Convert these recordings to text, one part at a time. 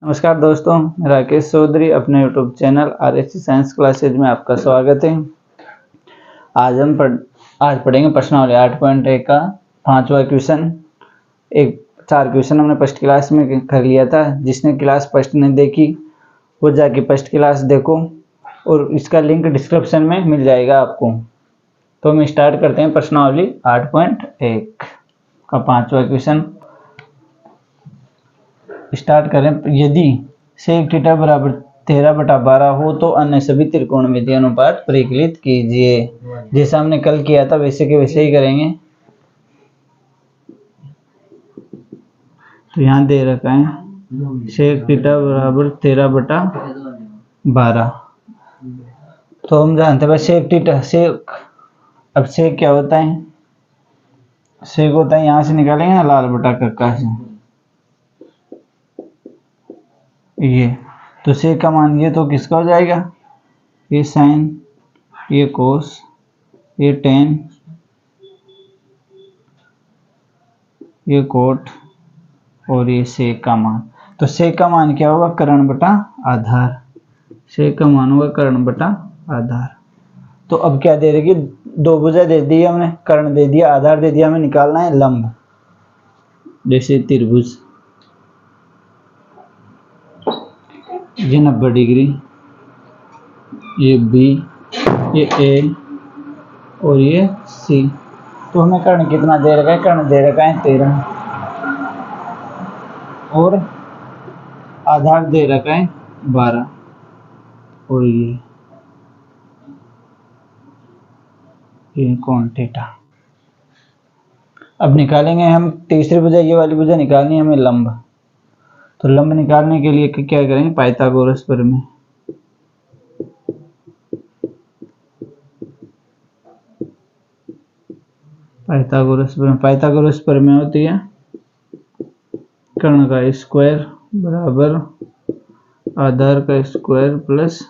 नमस्कार दोस्तों, मैं राकेश चौधरी अपने YouTube channel RSC science classes में आपका स्वागत है। आज पढ़ेंगे प्रश्नावली 8.1 का 5वां क्वेश्चन। 4 क्वेश्चन हमने फर्स्ट क्लास में कर लिया था। जिसने क्लास फर्स्ट नहीं देखी वो जाके फर्स्ट क्लास देखो और इसका लिंक डिस्क्रिप्शन में मिल जाएगा आपको। तो हम स्टार्ट करते हैं प्रश्नावली 8.1 का 5वां क्वेश्चन। स्टार्ट करें। यदि सेक थीटा बराबर 13/12 हो तो अन्य सभी त्रिकोणमितीय अनुपात परिकलित कीजिए। जैसा हमने कल किया था वैसे के वैसे ही करेंगे। तो यहाँ दे रखा है सेक थीटा बराबर 13/12। तो हम जानते हैं सेक थीटा अब सेक क्या होता है? सेक होता है, यहाँ से निकालेंगे ना लाल बटा कक्का से ये। तो सेक का मान ये तो किसका हो जाएगा? ये साइन, ये कोस, ये टेन, ये कोट और ये सेक का मान। तो सेक का मान क्या होगा? कर्ण बटा आधार। सेक का मान होगा कर्ण बटा आधार। तो अब क्या दे रही? दो भुजा दे दी हमने, कर्ण दे दिया, आधार दे दिया। हमें निकालना है लंब। जैसे त्रिभुज ये 90 डिग्री, ये बी, ये ए और ये सी। तो हमें कर्ण कितना दे रखा है? कर्ण दे रखा है 13 और आधार दे रखा है 12 और ये कोण थीटा। अब निकालेंगे हम तीसरी भुजा, ये वाली भुजा निकालनी है हमें लंब। तो लंब निकालने के लिए क्या करेंगे? पाइथागोरस प्रमेय। पाइथागोरस प्रमेय होती है कर्ण का स्क्वायर बराबर आधार का स्क्वायर प्लस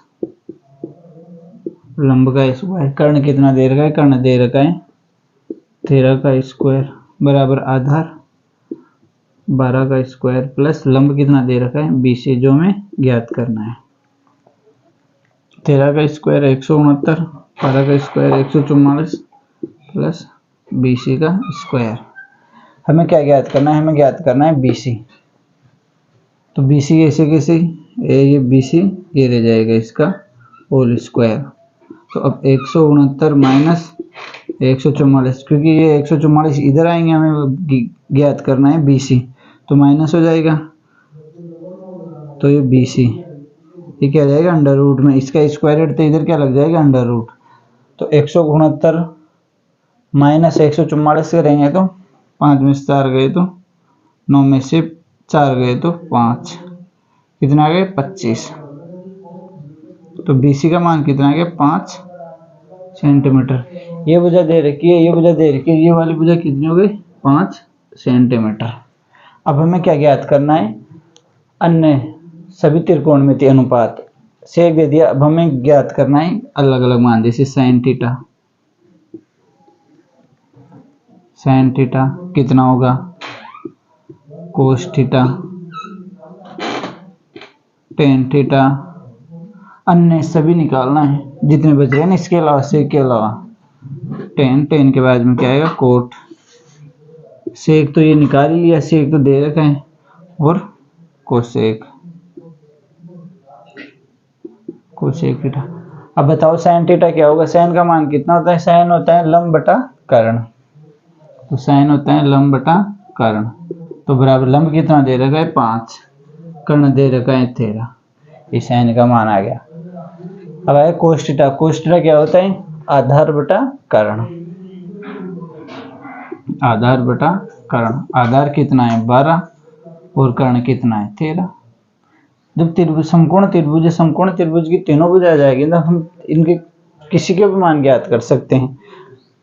लंब का स्क्वायर। कर्ण कितना दे रखा है? कर्ण दे रखा है 13 का स्क्वायर बराबर आधार 12 का स्क्वायर प्लस लंब कितना दे रखा है? 20 जो हमें ज्ञात करना है। 13 का स्क्वायर 169, 12 का स्क्वायर 144 प्लस 20 का स्क्वायर। हमें क्या ज्ञात करना है? हमें ज्ञात करना है BC। तो BC कैसे ये BC ये रह जाएगा इसका होल स्क्वायर। तो अब 169 माइनस 144, क्योंकि ये 144 इधर आएंगे, हमें ज्ञात करना है BC, तो माइनस हो जाएगा। तो ये BC ये क्या जाएगा? अंडर रूट में। इसका स्क्वायर तो इधर क्या लग जाएगा? Under root. तो 169 माइनस 144 करेंगे तो 5 में से 4 गए तो 9 में से 4 गए तो 5, कितना आ गए? 25। तो BC का मान कितना आ गया? 5 सेंटीमीटर। ये भुजा दे रखी है, ये भुजा दे रखी है, ये वाली भुजा कितनी हो गई? 5 सेंटीमीटर। अब हमें क्या ज्ञात करना है? अन्य सभी त्रिकोणमितीय अनुपात। सेक दे दिया। अब हमें ज्ञात करना है अलग अलग मान। जैसे साइन थीटा कितना होगा? कोस थीटा, टेन थीटा, अन्य सभी निकालना है जितने बच रहे हैं ना, इसके अलावा, सेक के अलावा। टेन के बाद में क्या आएगा? कोट। सेक तो ये निकाल ही लिया, सेक तो दे रखा है, और कोसेक थीटा। अब बताओ साइन थीटा क्या होगा? साइन का मान कितना होता है? साइन होता है लंब बटा कर्ण। तो साइन होता है लंब बटा कर्ण। तो बराबर लंब कितना दे रखा है? 5, कर्ण दे रखा है 13। ये साइन का मान आ गया। अब आया कोस थीटा। कोस थीटा क्या होता है? आधार बटा कर्ण। आधार बटा कर्ण। आधार कितना है? 12 और कर्ण कितना है? 13। जब त्रिभुज समकोण त्रिभुज की तीनों भुजा आ जाएगी ना, हम इनके किसी के भी मान ज्ञात कर सकते हैं।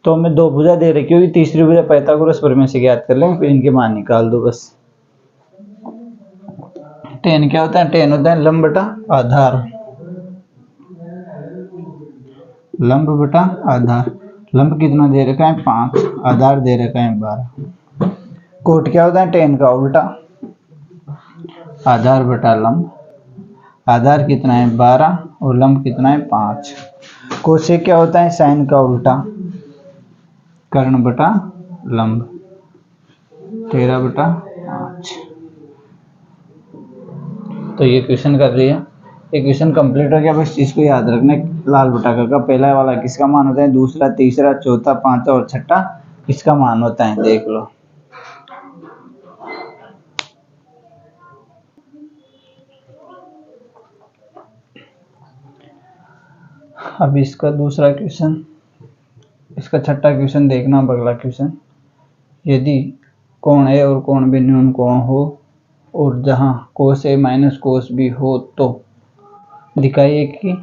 तो हमें 2 भुजा दे रखी होगी, तीसरी भुजा पाइथागोरस प्रमेय से ज्ञात कर लेंगे, फिर इनके मान निकाल दो बस। टेन क्या होता है? टेन होता है लंब बटा आधार। लंब बटा आधार। लंब कितना दे रखा है? 5, आधार दे रखा है 12। कोट क्या होता है? टेन का उल्टा। आधार बटा लंब, आधार कितना है 12 और लंब कितना है 5। कोसेक क्या होता है साइन का उल्टा, कर्ण बटा लंब, 13/5। तो ये क्वेश्चन कर रही है, ये क्वेश्चन कंप्लीट हो गया। बस इसको याद रखना, लाल बटा का पहला वाला किसका मान होता है, दूसरा, तीसरा, चौथा, पांचवा और छठा किसका मान होता है, देख लो। अब इसका दूसरा क्वेश्चन, इसका छठा क्वेश्चन देखना, अगला क्वेश्चन। यदि कोण ए और कोण बी न्यून कोण हो और जहां कोस ए माइनस कोस बी हो तो दिखाइए कि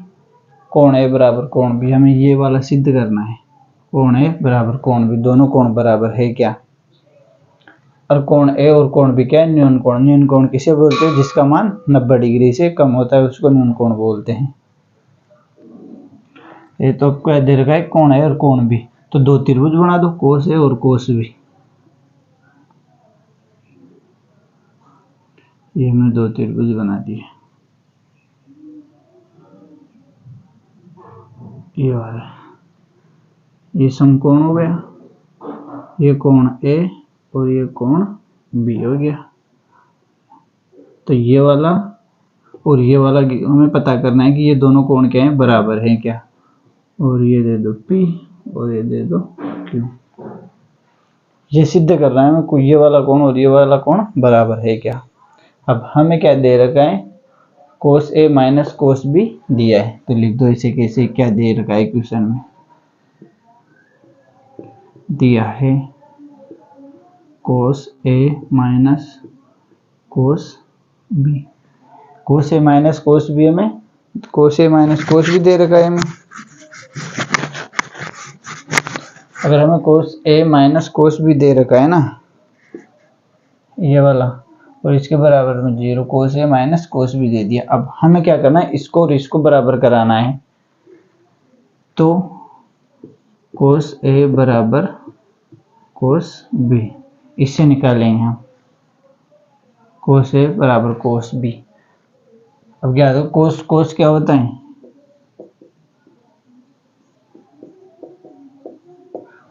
कोण ए बराबर कोण बी। हमें ये वाला सिद्ध करना है, कोण ए बराबर कोण बी, दोनों कोण बराबर है क्या। और कोण ए और कोण बी क्या है, न्यून कोण। न्यून कोण किसे बोलते हैं, जिसका मान 90 डिग्री से कम होता है उसको न्यून कोण बोलते हैं। ये तो क्या दे रखा है, कोण ए और कोण बी, तो दो त्रिभुज बना दो, कोस ए और कोस बी। ये हमने दो त्रिभुज बना दिए, ये वाला, ये समकोण हो गया, ये कोण ए और ये कोण बी हो गया। तो ये वाला और ये वाला हमें पता करना है कि ये दोनों कोण क्या हैं, बराबर हैं क्या। और ये दे दो P और ये दे दो Q। ये सिद्ध कर रहा है हमें कोई ये वाला कोण और ये वाला कोण बराबर है क्या। अब हमें क्या दे रखा है, कोस ए माइनस कोस बी दिया है, तो लिख दो इसे कैसे, क्या दे रखा है क्वेश्चन में, दिया है कोस ए माइनस कोस बी। कोस ए माइनस कोस बी में कोस ए माइनस कोस बी दे रखा है हमें। अगर हमें कोस ए माइनस कोस बी दे रखा है ना, ये वाला, और इसके बराबर में 0, कोस ए माइनस कोस बी दे दिया। अब हमें क्या करना है, इसको और इसको बराबर कराना है। तो कोस ए बराबर कोस बी, इससे निकालेंगे हम कोस ए बराबर कोस बी। अब क्या होगा, कोस कोस क्या होता है,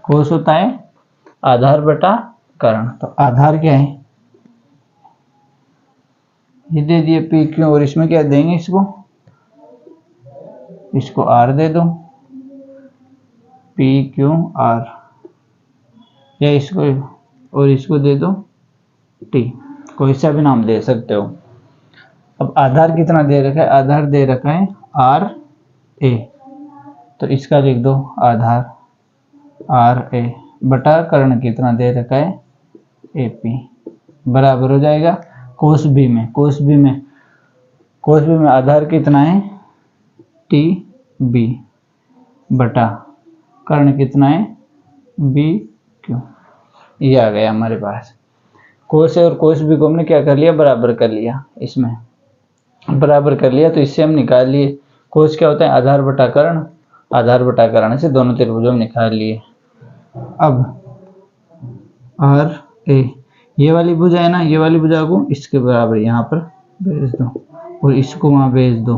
कोस होता है आधार बटा कर्ण। तो आधार क्या है, ये दे दिए पी क्यू, और इसमें क्या देंगे, इसको आर दे दो, पी क्यू आर, या इसको और इसको दे दो टी, कोई सा भी नाम दे सकते हो। अब आधार कितना दे रखा है, आधार दे रखा है आर ए, तो इसका लिख दो आधार आर ए बटा कर्ण कितना दे रखा है ए पी, बराबर हो जाएगा कोस बी में। कोस बी में आधार कितना है टी बी बटा कर्ण कितना है बी क्यू। ये आ गया हमारे पास। कोस ए और कोस बी को हमने क्या कर लिया, बराबर कर लिया। इसमें बराबर कर लिया तो इससे हम निकाल लिए कोस क्या होता है आधार बटा कर्ण, आधार बटा कर्ण से दोनों त्रिभुजों में निकाल लिए। अब आर ए, ये वाली भुजा है ना, ये वाली भुजा को इसके बराबर यहाँ पर भेज दो और इसको वहाँ भेज दो,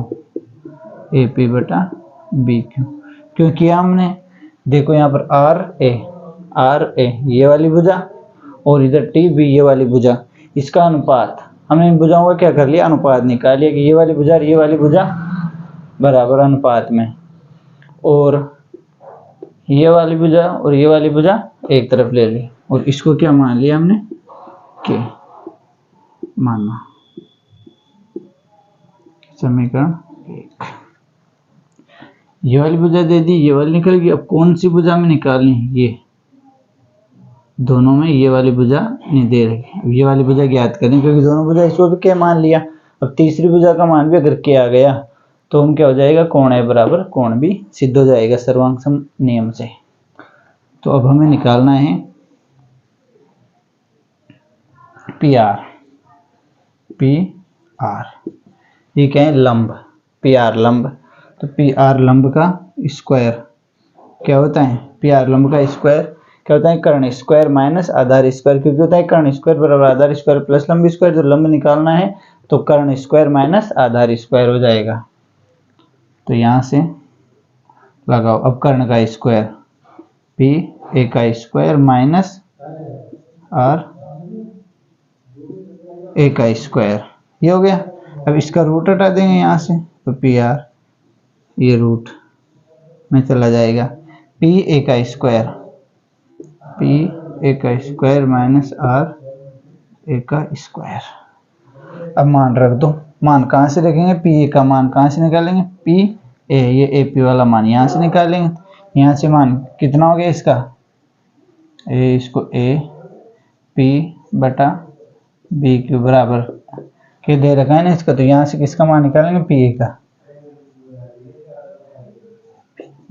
ए पी बटा बी क्यू। क्यों किया हमने, देखो यहाँ पर आर ए ये वाली भुजा और इधर टी बी ये वाली भुजा, इसका अनुपात हमने इन भुजाओं का क्या कर लिया, अनुपात निकाल लिया कि ये वाली भुजा और ये वाली भुजा बराबर अनुपात में, और ये वाली भुजा और ये वाली भुजा एक तरफ ले ली, और इसको क्या मान लिया हमने के माना। समीकरण 1, ये वाली भुजा दे दी, ये वाली निकल गई। अब कौन सी भुजा में निकालनी, ये दोनों में ये वाली भुजा नहीं दे रखी। अब ये वाली भुजा ज्ञात करें क्योंकि दोनों भुजा इसको भी क्या मान लिया। अब तीसरी भुजा का मान भी अगर के आ गया तो हम क्या हो जाएगा, कोण ए बराबर कोण बी सिद्ध हो जाएगा सर्वांग सम नियम से। तो अब हमें निकालना है पी आर, ये क्या है लंब, पी आर लंब। तो पी आर लंब का स्क्वायर क्या होता है, पी आर लंब का स्क्वायर क्या होता है, कर्ण स्क्वायर माइनस आधार स्क्वायर, क्योंकि होता है कर्ण स्क्वायर बराबर आधार स्क्वायर प्लस लंब स्क्वायर। जो लंब निकालना है तो कर्ण स्क्वायर माइनस आधार स्क्वायर हो जाएगा। तो यहाँ से लगाओ अब कर्ण का स्क्वायर, पी ए का स्क्वायर माइनस आर ए का स्क्वायर, ये हो गया। अब इसका रूट हटा देंगे यहाँ से, तो पी आर ये रूट में चला जाएगा, पी ए का स्क्वायर, पी ए का स्क्वायर माइनस आर ए का स्क्वायर। अब मान रख दो, मान कहाँ से रखेंगे, पी ए का मान कहाँ से निकालेंगे, पी ए, ये ए पी वाला मान यहाँ से निकालेंगे। यहाँ से मान कितना हो गया इसका, ए इसको ए पी बटा बी क्यू बराबर के दे रखा है ना इसका, तो यहाँ से किसका मान निकालेंगे, पी ए का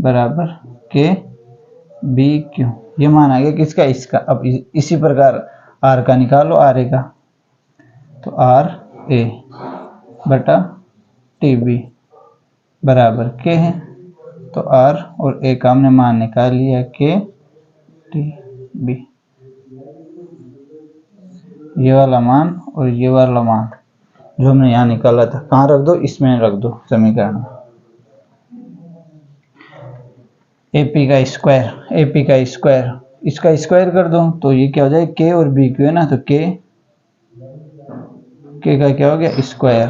बराबर के बी क्यू, ये मान आ गया किसका, इसका। अब इसी प्रकार आर का निकालो, आर ए का, तो आर ए बटा टी बी बराबर के है, तो आर और ए का हमने मान निकाल लिया के टी बी, ये वाला मान और ये वाला मान जो हमने यहाँ निकाला था, कहाँ रख दो, इसमें रख दो समीकरण में। एपी का स्क्वायर, एपी का स्क्वायर, इसका स्क्वायर कर दो तो ये क्या हो जाए, के और बी क्यू है ना, तो के का क्या हो गया स्क्वायर।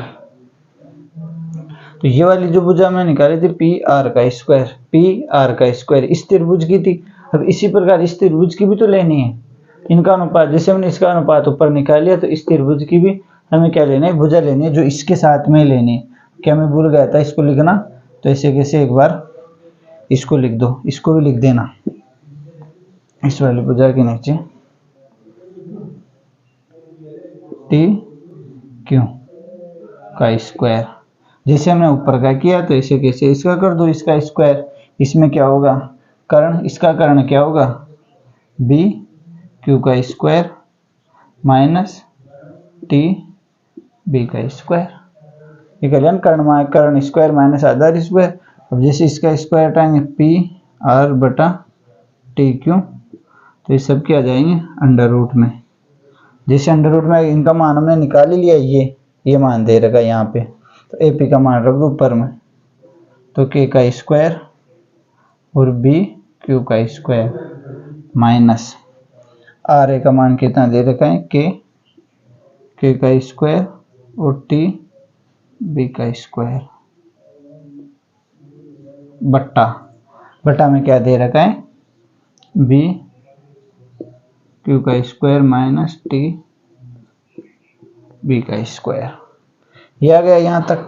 तो ये वाली जो भुजा में निकाली थी पी आर का स्क्वायर, पी आर का स्क्वायर इस त्रिभुज की थी। अब इसी प्रकार इस त्रिभुज की भी तो लेनी है, इनका अनुपात, जैसे हमने इसका अनुपात ऊपर निकाल लिया, तो इस त्रिभुज की भी हमें क्या लेना है, भुजा लेनी है जो इसके साथ में लेनी है। क्या मैं भूल गया था इसको लिखना, तो ऐसे कैसे एक बार इसको लिख दो, इसको भी लिख देना इस वाली भुजा के नीचे टी क्यू का स्क्वायर, जैसे हमने ऊपर का किया तो ऐसे कैसे इसका कर दो, इसका स्क्वायर। इसमें क्या होगा, कर्ण, इसका कर्ण क्या होगा, बी क्यू का स्क्वायर माइनस टी बी का स्क्वायर, ये कल्याण कर्ण स्क्वायर माइनस आधार स्क्वायर। अब जैसे इसका स्क्वायर हटाएंगे पी आर बटा टी क्यू, तो ये सब क्या आ जाएंगे अंडर रूट में। जैसे अंडर रूट में इनका मान हमने निकाल ही लिया, ये मान दे रखा यहाँ पे, तो ए पी का मान रख दो ऊपर में, तो के का स्क्वायर और बी क्यू का स्क्वायर माइनस आर ए का मान कितना दे रखा है, के का स्क्वायर और टी बी का स्क्वायर बट्टा में क्या दे रखा है, बी क्यू का स्क्वायर माइनस टी बी का स्क्वायर। ये आ गया यहाँ तक।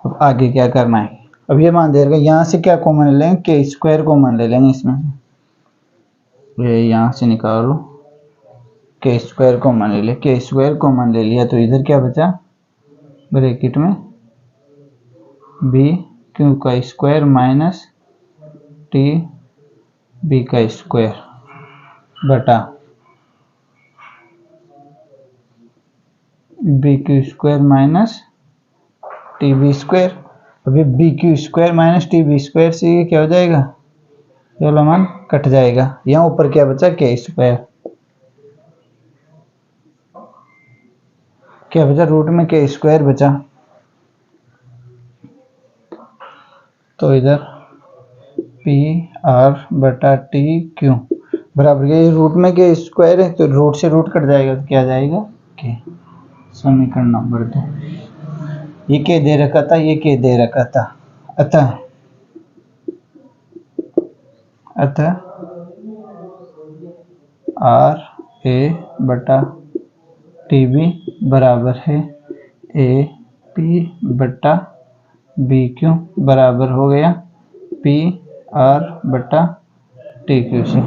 अब आगे क्या करना है, अब ये मान दे रखा है, यहाँ से क्या कॉमन ले लेंगे, के स्क्वायर कॉमन ले लेंगे इसमें, ये यहाँ से निकालो, के स्क्वायर कॉमन ले ले, के स्क्वायर कॉमन ले लिया, तो इधर क्या बचा ब्रैकेट में बी क्यू का स्क्वायर माइनस टी बी का स्क्वायर बटा B Q square minus T B square. अभी B Q square minus T B square से ये क्या हो जाएगा, ये वाला मान कट जाएगा। यहाँ ऊपर क्या बचा, के स्क्वायर, क्या बचा, रूट में के स्क्वायर बचा, तो इधर पी आर बटा टी क्यू बराबर, ये रूट में के स्क्वायर है तो रूट से रूट कट जाएगा, तो क्या आ जाएगा के। समीकरण नंबर 2, ये के दे रखा था, ये के दे रखा था, अतः आर ए बटा टी बी बराबर है ए पी बटा बी क्यू बराबर हो गया पी आर बटा टी क्यू से।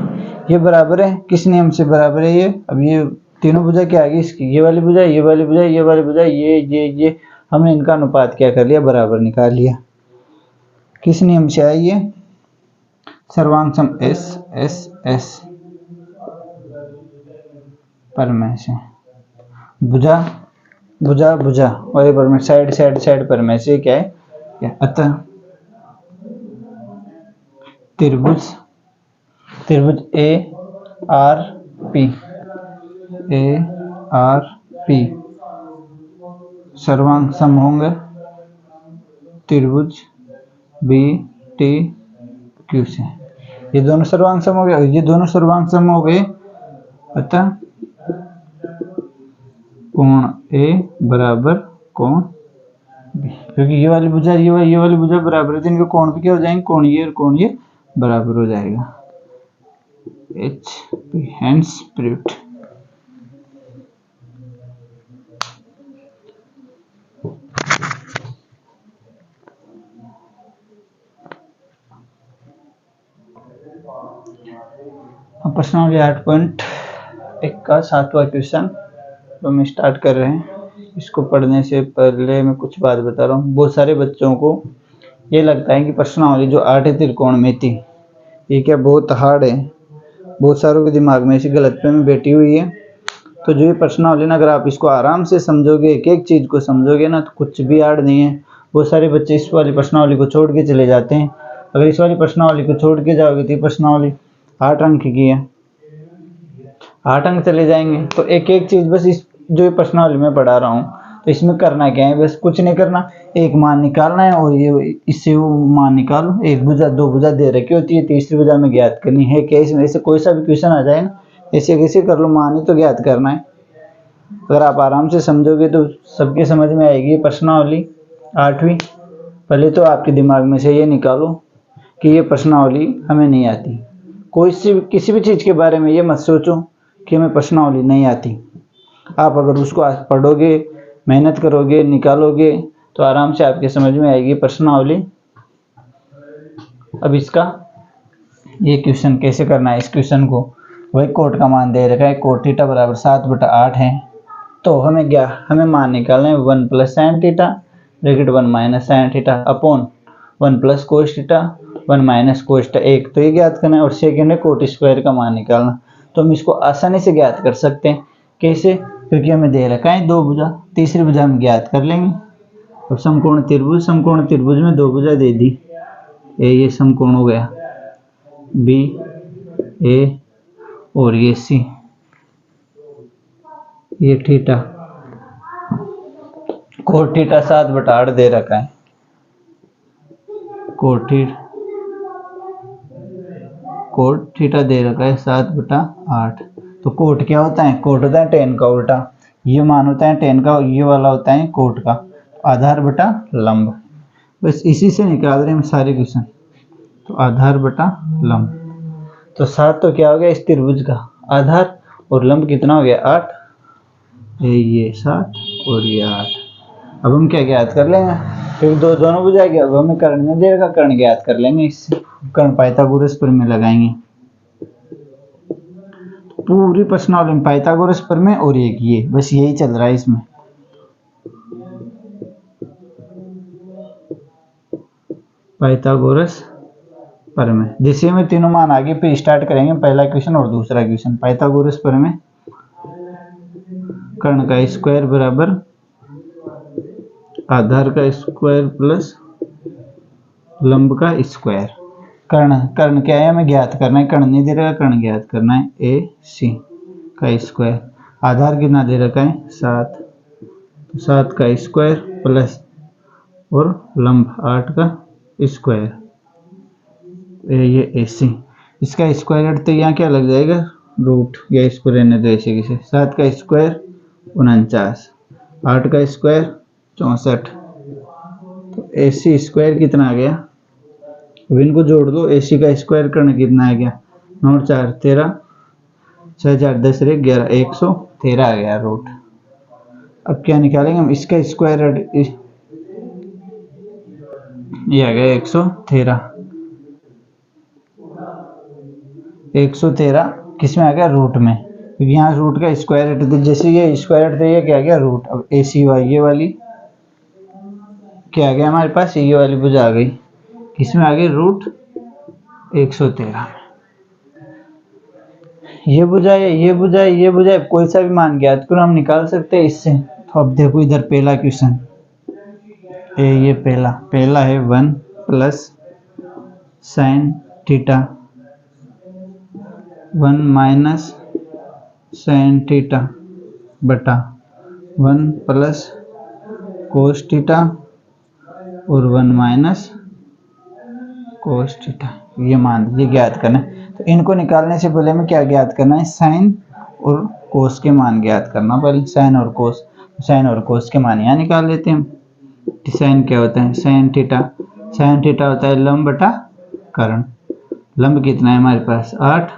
ये बराबर है किस नियम से बराबर है, ये अब ये तीनों भुजा क्या आ गई इसकी, ये वाली भुजा, ये वाली भुजा, ये वाली भुजा, ये हमने इनका अनुपात क्या कर लिया, बराबर निकाल लिया। किस नियम से आई ये, सर्वांग सम एस एस एस पर में से, भुजा भुजा भुजा और पर में साइड साइड साइड पर में से क्या है, अतः त्रिभुज ए आर पी सर्वांग सम होंगे त्रिभुज बी टी क्यू से। ये दोनों सर्वांग सम हो गए और ये दोनों सर्वांग सम हो गए, अतः कोण ए बराबर कोण बी, क्योंकि ये वाली भुजा ये वाली भुजा बराबर है तो इनके कोण भी क्या हो जाएंगे, कोण ये और कोण ये बराबर हो जाएगा। H P hands proved. प्रश्नावली 8.1 का 7वां क्वेश्चन तो हम स्टार्ट कर रहे हैं। इसको पढ़ने से पहले मैं कुछ बात बता रहा हूँ। बहुत सारे बच्चों को ये लगता है कि प्रश्नावली जो 8 त्रिकोण में थी ये क्या बहुत हार्ड है, बहुत सारों के दिमाग में ऐसी गलतफहमी बैठी हुई है। तो जो ये प्रश्नावली ना, अगर आप इसको आराम से समझोगे, एक एक चीज़ को समझोगे ना, तो कुछ भी हार्ड नहीं है। बहुत सारे बच्चे इस वाली प्रश्नावली को छोड़ के चले जाते हैं। अगर इस वाली प्रश्नावली को छोड़ के जाओगे तो ये प्रश्नावली 8 अंक की है, 8 अंक चले जाएंगे। तो एक एक चीज़ बस इस जो ये प्रश्नावली में पढ़ा रहा हूँ तो इसमें करना क्या है, बस कुछ नहीं करना, एक मान निकालना है और ये इससे वो मान निकालो। एक भुजा दो भुजा दे रखी होती है, तीसरी भुजा में ज्ञात करनी है। क्या इसमें ऐसे कोई सा भी क्वेश्चन आ जाए ना, ऐसे कैसे कर लो, मान ही तो ज्ञात करना है। अगर आप आराम से समझोगे तो सबके समझ में आएगी ये प्रश्नावली 8वीं। पहले तो आपके दिमाग में से ये निकालो कि ये प्रश्नावली हमें नहीं आती। कोई सी किसी भी चीज़ के बारे में ये मत सोचो कि हमें प्रश्नावली नहीं आती। आप अगर उसको पढ़ोगे, मेहनत करोगे, निकालोगे तो आराम से आपके समझ में आएगी प्रश्नावली। अब इसका ये क्वेश्चन कैसे करना है, इस क्वेश्चन को वही कोट का मान दे रखा है, कोट थीटा बराबर 7/8 है। तो हमें मान निकालना है 1 + sin theta bracket 1 - sin theta upon 1 + cos theta 1 - cos theta 1, तो ये ज्ञात करना है। और सेकेंड है कोट स्क्वायर का मान निकालना। तो हम इसको आसानी से ज्ञात कर सकते हैं। कैसे, क्योंकि हमें दे रखा है 2 भुजा, तीसरी भुजा हम ज्ञात कर लेंगे। अब समकोण त्रिभुज में 2 भुजा दे दी, ये समकोण हो गया बी ए और ये सी, ये थीटा, कोट थीटा 7/8 दे रखा है, कोट थीटा दे रखा है 7/8। तो कोट क्या होता है, कोट होता है tan का उल्टा, ये मान होता है tan का, ये वाला होता है कोट का, आधार बटा लंब। बस इसी से निकाल रहे हैं हम सारे क्वेश्चन। तो आधार बटा लंब, तो 7 तो क्या हो गया इस त्रिभुज का आधार, और लंब कितना हो गया 8, ये 7 और ये 8। अब हम क्या ज्ञात कर लेंगे, फिर दोनों भुजा गया। अब हमें कर्ण में दे रखा, कर्ण ज्ञात कर लेंगे इससे, कर्ण पाइथागोरस प्रमेय लगाएंगे। पूरी प्रश्नावली में पाइथागोरस प्रमेय और एक ये, बस यही चल रहा है इसमें। पाइथागोरस प्रमेय, जिससे में तीनों मान आगे फिर स्टार्ट करेंगे, पहला क्वेश्चन और दूसरा क्वेश्चन। पाइथागोरस प्रमेय, कर्ण का स्क्वायर बराबर आधार का स्क्वायर प्लस लंब का स्क्वायर। कर्ण क्या है हमें ज्ञात करना है, कर्ण नहीं दे रखा, कर्ण ज्ञात करना है ए सी का स्क्वायर। आधार कितना दे रखा है 7, तो 7 का स्क्वायर प्लस और लंब 8 का स्क्वायर, ये ए सी। इसका स्क्वायर तो यहाँ क्या लग जाएगा रूट, या इसको रहने दो ऐसे कैसे। 7 का स्क्वायर 49, 8 का स्क्वायर 64, तो ए सी स्क्वायर कितना आ गया, अब इनको जोड़ दो। ए सी का स्क्वायर करना कितना आ गया 9 × 4 = 13, 6 × 4 = 10 = 11, 113 आ गया रूट। अब क्या निकालेंगे हम, इसका स्क्वायर ये आ गया 113, 113 किस में आ गया रूट में, क्योंकि यहाँ रूट का स्क्वायर हट तो जैसे ये स्क्वायर हटते ये क्या आ गया रूट। अब ए सी वाई ये वाली क्या आ गया हमारे पास, ये वाली भुजा आ गई, किसमें आ गई रूट 113। ये भुजा है, ये भुजा है, ये भुजा है, कोई सा भी मान ज्ञात करो हम निकाल सकते हैं इससे। तो अब देखो इधर पहला क्वेश्चन, ये पहला है 1 + sin थीटा 1 - sin थीटा बटा 1 + कोस थीटा और 1 माइनस कोस थीटा, ये मान ये ज्ञात करना है। तो इनको निकालने से पहले हमें क्या ज्ञात करना है, साइन और कोस के मान ज्ञात करना। पहले साइन और कोस के मान यहाँ निकाल लेते हैं। साइन क्या होता है, साइन थीटा होता है लंब बटा कर्ण। लंब कितना है हमारे पास 8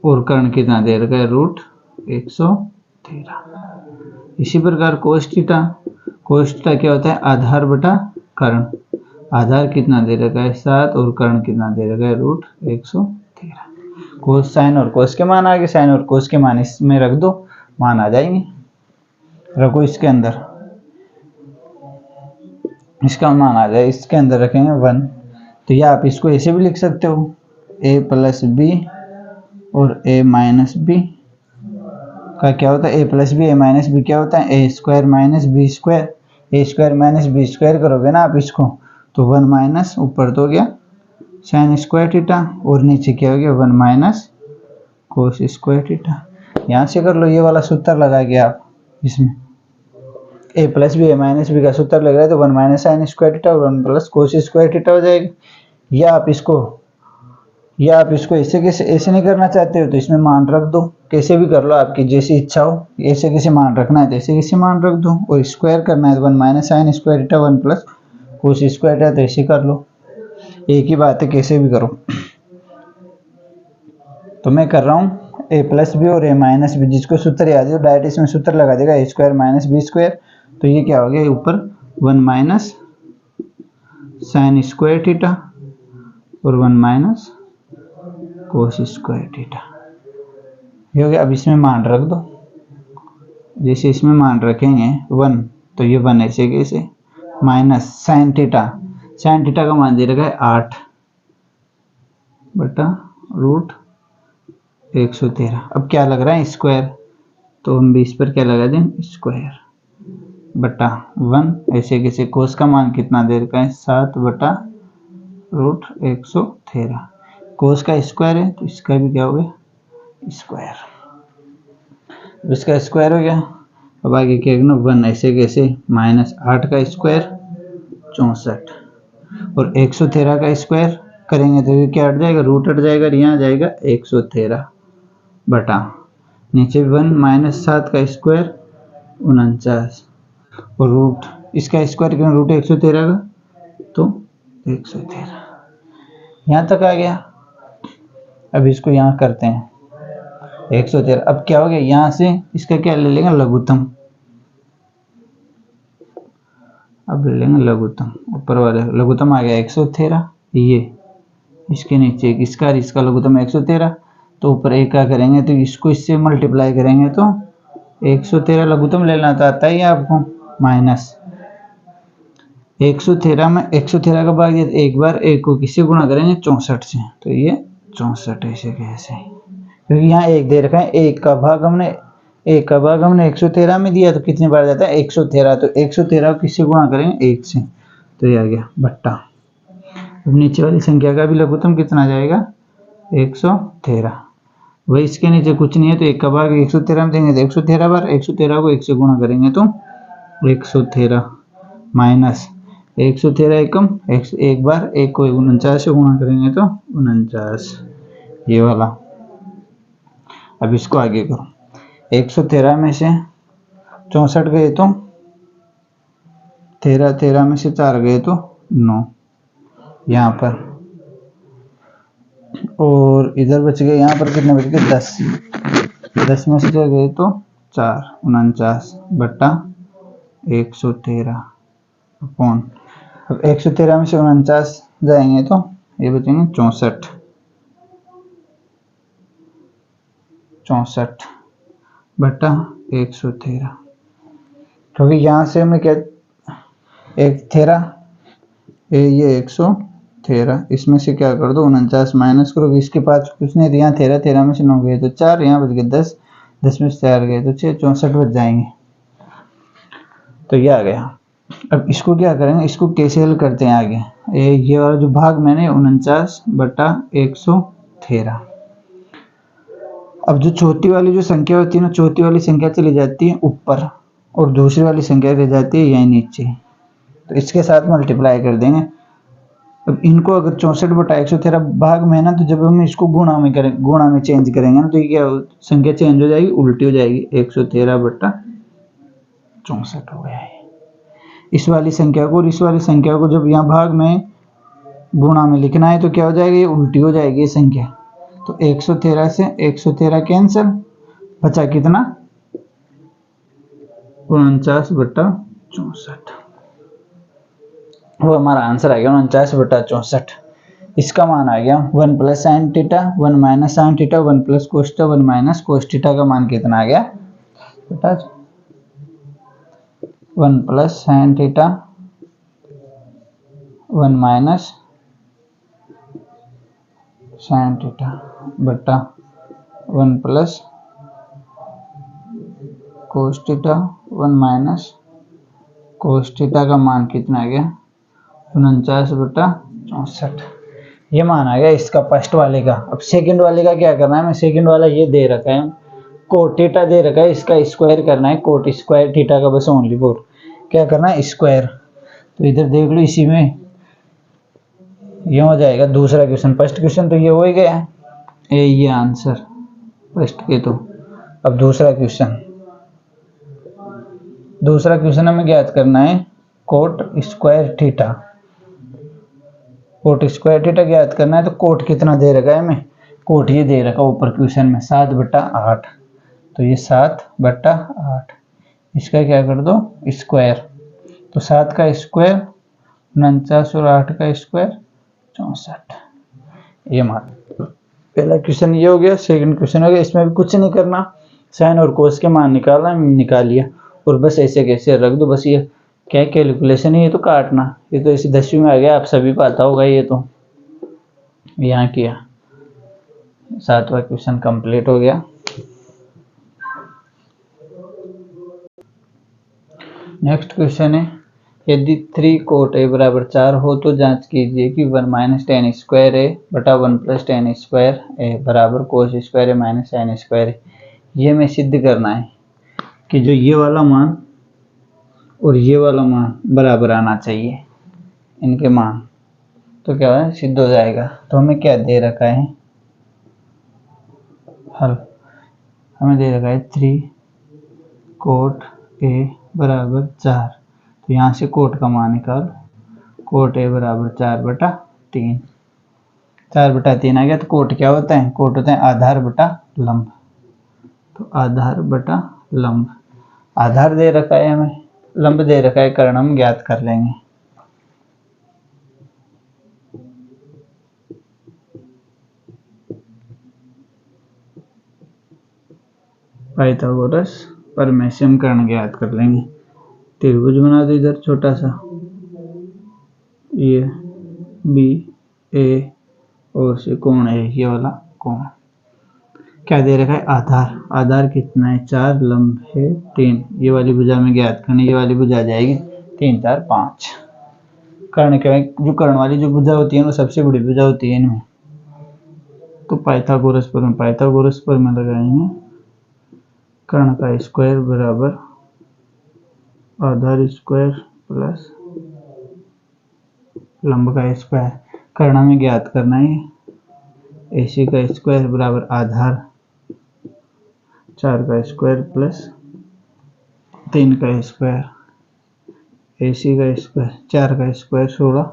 और कर्ण कितना दे रखा है √113। इसी प्रकार कोस थीटा क्या होता है आधार बटा कर्ण। आधार कितना दे रखा है 7 और कर्ण कितना दे रखा है √113। कोस साइन और कोस के मान आ गए, साइन और कोस के मान इसमें रख दो, मान आ जाएंगे। रखो इसके अंदर, इसका मान आ जाए, इसके अंदर रखेंगे 1। तो या आप इसको ऐसे भी लिख सकते हो a प्लस बी और a माइनस बी का क्या होता है, a plus B a minus B क्या होता है a square minus B square. a square minus B square करोगे ना आप इसको, तो 1 माइनस ऊपर तो हो गया साइन स्क्वायर थीटा और नीचे क्या हो गया 1 माइनस कोस स्क्वायर थीटा। यहाँ से कर लो, ये वाला सूत्र लगा के आप इसमें a plus B a minus B का सूत्र लग रहा है तो 1 माइनस साइन स्क्वायर थीटा और 1 प्लस कोस स्क्वायर थीटा हो जाएगा। या आप इसको ऐसे नहीं करना चाहते हो तो इसमें मान रख दो, कैसे भी कर लो, आपकी जैसी इच्छा हो। ऐसे कैसे मान रखना है तो ऐसे कैसे मान रख दो, और स्क्वायर करना है तो 1 minus sine square theta 1 plus cos square theta, तो ऐसे कर लो। एक ही बात है, कैसे भी करो। तो मैं कर रहा हूँ a प्लस बी और a माइनस बी, जिसको सूत्र याद है डायरेक्ट इसमें सूत्र लगा देगा a square minus B square. तो ये क्या हो गया, ऊपर 1 माइनस साइन स्क्वायर थीटा और 1 माइनस कोस स्क्वायर थीटा, ये हो गया। अब इसमें मान रख दो, जैसे इसमें मान रखेंगे 1 तो ये 1 ऐसे कैसे माइनस साइन थीटा का मान दे रखा है 8 बटा √113। अब क्या लग रहा है स्क्वायर, तो हम 20 पर क्या लगा दें स्क्वायर बटा 1 ऐसे कैसे। कोस का मान कितना दे रखा है 7 बटा √113। कोस का स्क्वायर है तो इसका भी क्या हो गया स्क्वायर, इसका स्क्वायर हो गया। अब आगे क्या करना 1 ऐसे कैसे माइनस 8 का स्क्वायर 64 और 113 का स्क्वायर करेंगे तो ये क्या हट जाएगा, रूट हट जाएगा, यहाँ आ जाएगा 113 बटा नीचे 1 माइनस 7 का स्क्वायर 49 और रूट इसका स्क्वायर करें √113 का तो 113। यहाँ तक आ गया। अब इसको यहाँ करते हैं 113। अब क्या हो गया, यहाँ से इसका क्या ले लेंगे लघुत्तम। अब ले लेंगे लघुत्तम, ऊपर वाले लघुत्तम आ गया 113, ये इसके नीचे इसका लघुत्तम 113, तो ऊपर एक का करेंगे तो इसको इससे मल्टीप्लाई करेंगे तो 113 लघुत्तम लेना तो आता है आपको, माइनस 113 में 113 का भाग एक बार एक को किससे गुणा करेंगे 64 से, तो ये 64 ऐसे कैसे, क्योंकि यहाँ एक दे रखा है, एक का भाग हमने 113 में दिया तो कितनी बार जाता है 113, तो 113 को किससे गुणा करेंगे 1 से, तो ये आ गया बट्टा। अब नीचे वाली संख्या का भी लघुत्तम कितना जाएगा 113, वही इसके नीचे कुछ नहीं है तो एक का भाग 113 में देंगे तो 113 बार, 113 को 1 से गुणा करेंगे तो 113 माइनस 113 एकम एक बार एक को 49 से गुणा करेंगे तो 49, ये वाला। अब इसको आगे करो, 113 में से 64 गए तो 13 में से 4 गए तो 9 यहाँ पर, और इधर बच गए यहाँ पर कितने बच गए 10 में से गए तो 4 49 बट्टा 113 अपॉन। अब 113 में से 49 जाएंगे तो ये बचेंगे 64 बट्टा 113, क्योंकि यहाँ से हमें क्या 113 ये 113, इसमें से क्या कर दो 49 माइनस करो, इसके पास कुछ नहीं, यहाँ 13 में से 9 गए तो 4, यहाँ बच गए 10 में से 4 गए तो 6, 64 बच जाएंगे, तो ये आ गया। अब इसको क्या करेंगे, इसको कैसे हल करते हैं आगे, ये वाला जो भाग मैंने 49 बटा 113। अब जो चौथी वाली जो संख्या होती है ना, चौथी वाली संख्या चली जाती है ऊपर और दूसरी वाली संख्या रह जाती है यहीं नीचे, तो इसके साथ मल्टीप्लाई कर देंगे। अब इनको अगर 64/113 भाग में है ना, तो जब हम इसको गुणा में करें, गुणा में चेंज करेंगे ना, तो ये क्या संख्या चेंज हो जाएगी, उल्टी हो जाएगी, 113/64 हो गया है। इस वाली संख्या को और इस वाली संख्या को जब यहाँ भाग में गुणा में लिखना है तो क्या हो जाएगी, ये उल्टी हो जाएगी ये संख्या। तो 113 से 113 कैंसिल, बचा कितना, 49/64, वो हमारा आंसर आ गया 49/64। इसका मान आ गया 1 + sin θ 1 - sin θ 1 + cos θ 1 - cos θ का मान कितना आ गया बेटा, 1 + sin θ 1 - sin θ बटा 1 + cos θ 1 - cos θ का मान कितना आ गया, 49/64। ये मान आ गया इसका फर्स्ट वाले का। अब सेकंड वाले का क्या करना है, मैं सेकंड वाला ये दे रखा है, कोट थीटा दे रखा है, इसका स्क्वायर करना है, कोट स्क्वायर थीटा का बस ओनली फोर क्या करना है, स्क्वायर। तो इधर देख लो, इसी में ये हो जाएगा दूसरा क्वेश्चन। फर्स्ट क्वेश्चन तो ये हो ही गया है, ये आंसर फर्स्ट के। तो अब दूसरा क्वेश्चन हमें ज्ञात करना है coat square theta. Coat square theta ज्ञात करना है, तो कोट कितना दे रखा है हमें, कोट ये दे रखा ऊपर क्वेश्चन में 7/8, तो ये 7/8, इसका क्या कर दो स्क्वायर, तो 7 का स्क्वायर 49 और 8 का स्क्वायर 64। ये मान पहला क्वेश्चन ये हो गया। सेकंड क्वेश्चन हो गया, इसमें भी कुछ नहीं करना, साइन और कोस के मान निकालना, निकाल लिया और बस ऐसे कैसे रख दो, बस ये क्या कैलकुलेशन है, ये तो काटना, ये तो इसी 10वीं में आ गया, आप सभी को आता होगा ये तो। यहाँ किया, 7वां क्वेश्चन कंप्लीट हो गया। नेक्स्ट क्वेश्चन है, यदि 3 cot a = 4 हो तो जांच कीजिए कि 1 - tan स्क्वायर a बटा 1 + tan स्क्वायर a बराबर cos square a - sin square a। ये हमें सिद्ध करना है कि जो ये वाला मान और ये वाला मान बराबर आना चाहिए, इनके मान, तो क्या है सिद्ध हो जाएगा। तो हमें क्या दे रखा है हल, हमें दे रखा है 3 cot a = 4, तो यहाँ से कोट का मान निकाल, कोट a = 4/3, 4/3 आ गया। तो कोट क्या होता है, कोट होता है आधार बटा लंब, तो आधार बटा लंब, आधार दे रखा है हमें, लंब दे रखा है, कर्ण हम ज्ञात कर लेंगे। पाइथागोरस प्रमेय से हम कर्ण ज्ञात कर लेंगे। त्रिभुज बना दो इधर छोटा सा, ये बी ए और से कोण है, ये वाला कोण। क्या दे रखा है आधार, आधार कितना है 4, लंब है 3, ये वाली भुजा में ज्ञात करनी, ये वाली भुजा आ जाएगी 3, 4, 5। कर्ण क्या है, जो कर्ण वाली जो भुजा होती है वो सबसे बड़ी भुजा होती है इनमें। तो पाइथागोरस पर में लगाएंगे, कर्ण का स्क्वायर बराबर आधार स्क्वायर प्लस लंब का स्क्वायर। कर्ण में ज्ञात करना है, AC का स्क्वायर बराबर आधार 4 का स्क्वायर प्लस 3 का स्क्वायर, AC का स्क्वायर 4 का स्क्वायर 16,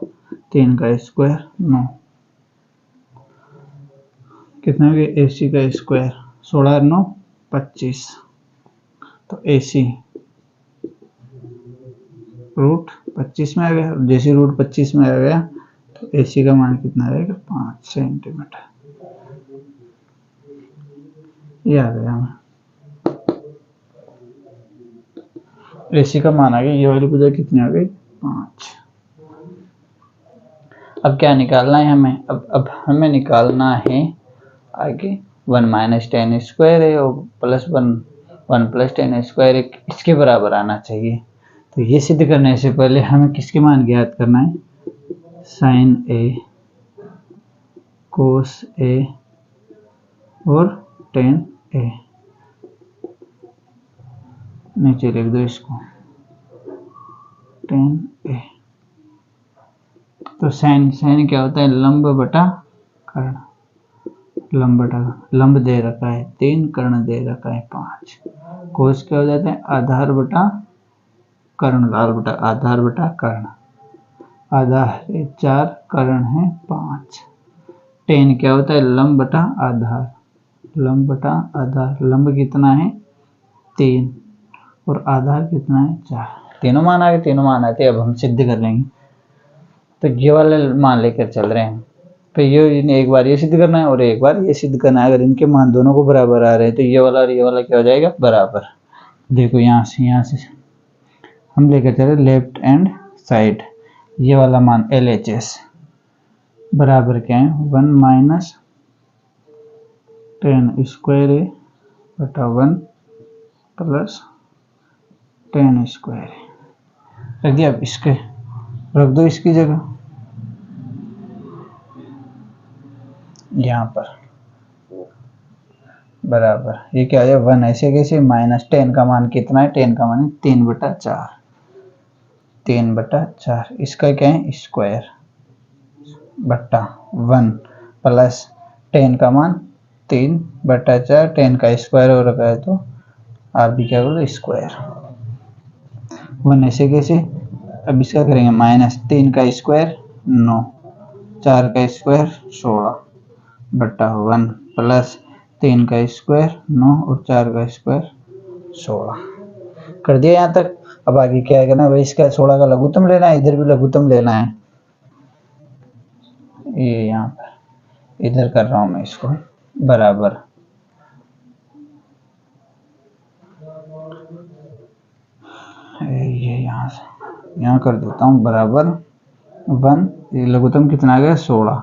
3 का स्क्वायर 9, कितना हो गया AC का स्क्वायर 16 और 9 25, तो AC रूट 25 में आ गया। जैसे रूट 25 में आ गया तो AC का मान कितना रहेगा 5 सेंटीमीटर, ये आ गया हमें AC का मान आ गया। ये वाली भुजा कितनी आ गई 5। अब क्या निकालना है हमें, अब हमें निकालना है आगे 1 - tan स्क्वायर है और प्लस 1 + tan स्क्वायर इसके बराबर आना चाहिए। तो ये सिद्ध करने से पहले हमें किसके मान ज्ञात करना है, sin a cos a और tan a। नीचे लिख दो इसको tan a। तो साइन साइन क्या होता है, लंब बटा कर्ण, लंब बटा लंब दे रखा है 3, कर्ण दे रखा है 5। कोस क्या हो जाता है, आधार बटा कर्ण, लाल बटा आधार बटा कर्ण, आधार है 4, कर्ण है 5। tan क्या होता है, लंब बटा आधार, लंब बटा आधार, लंब कितना है 3 और आधार कितना है 4। तीनों मान आ गए, तीनों मान आते अब हम सिद्ध कर लेंगे। तो ये वाले मान लेकर चल रहे हैं, तो ये एक बार ये सिद्ध करना है और एक बार ये सिद्ध करना है। अगर इनके मान दोनों को बराबर आ रहे हैं तो ये वाला और ये वाला क्या हो जाएगा, बराबर। देखो यहाँ से हम लेकर चले लेफ्ट हैंड साइड, ये वाला मान LHS बराबर क्या है, 1 माइनस tan स्क्वायर ए बटा 1 प्लस tan स्क्वायर ए। रख दिया, अब इसके रख दो इसकी जगह यहाँ पर बराबर, ये क्या है 1 ऐसे कैसे, माइनस tan का मान कितना है, tan का मान है 3/4, 3/4, इसका क्या है स्क्वायर बट्टा 1 प्लस tan का मान 3/4, tan का स्क्वायर हो रखा है तो आप भी क्या करोगे स्क्वायर, 1 ऐसे कैसे। अब इसका करेंगे माइनस 3 का स्क्वायर 9, 4 का स्क्वायर 16 बट्टा 1 प्लस 3 का स्क्वायर 9 और 4 का स्क्वायर 16 कर दिया यहाँ तक। अब आगे क्या है करना भाई, इसका 16 का लघुत्तम लेना है, इधर भी लघुत्तम लेना है, ये यहाँ पर इधर कर रहा हूँ मैं इसको बराबर, ये यहाँ कर देता हूँ बराबर 1, ये लघुत्तम कितना आ गया 16,